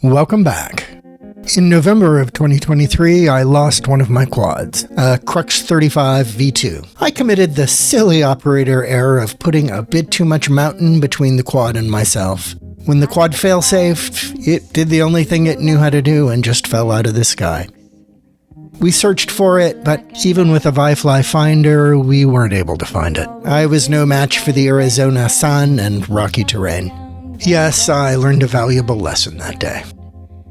Welcome back. In November of 2023, I lost one of my quads, a Crux 35 V2. I committed the silly operator error of putting a bit too much mountain between the quad and myself. When the quad fail-safed, it did the only thing it knew how to do and just fell out of the sky. We searched for it, but even with a ViFly finder, we weren't able to find it. I was no match for the Arizona sun and rocky terrain. Yes, I learned a valuable lesson that day.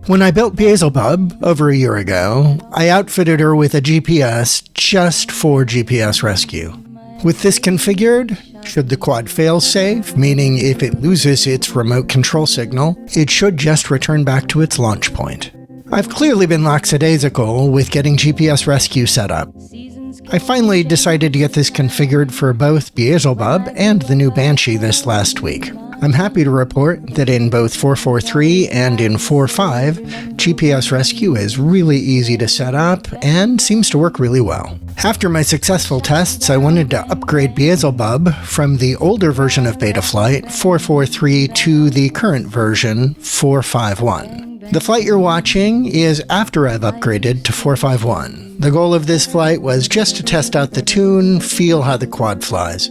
When I built Beelzebub over a year ago, I outfitted her with a GPS just for GPS rescue. With this configured, should the quad fail safe, meaning if it loses its remote control signal, it should just return back to its launch point. I've clearly been lackadaisical with getting GPS rescue set up. I finally decided to get this configured for both Beelzebub and the new Banshii this last week. I'm happy to report that in both 4.4.3 and in 4.5, GPS rescue is really easy to set up and seems to work really well. After my successful tests, I wanted to upgrade Beelzebub from the older version of Betaflight 4.4.3 to the current version 4.5.1. The flight you're watching is after I've upgraded to 4.5.1. The goal of this flight was just to test out the tune, feel how the quad flies.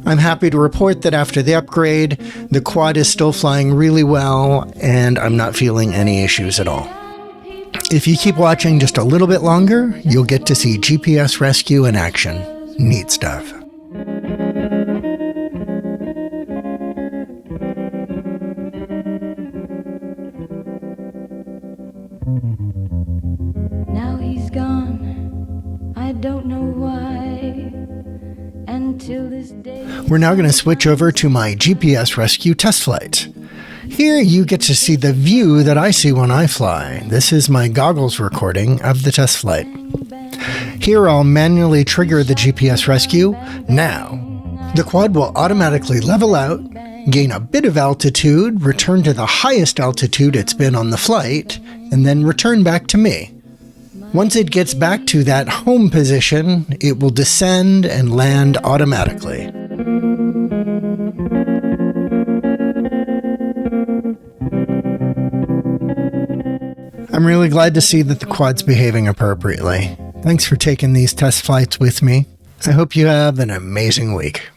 I'm happy to report that after the upgrade, the quad is still flying really well, and I'm not feeling any issues at all. If you keep watching just a little bit longer, you'll get to see GPS rescue in action. Neat stuff. Now he's gone, I don't know why. Until this day. We're now going to switch over to my GPS rescue test flight. Here you get to see the view that I see when I fly. This is my goggles recording of the test flight. Here I'll manually trigger the GPS rescue now. The quad will automatically level out, gain a bit of altitude, return to the highest altitude it's been on the flight, and then return back to me. Once it gets back to that home position, it will descend and land automatically. I'm really glad to see that the quad's behaving appropriately. Thanks for taking these test flights with me. I hope you have an amazing week.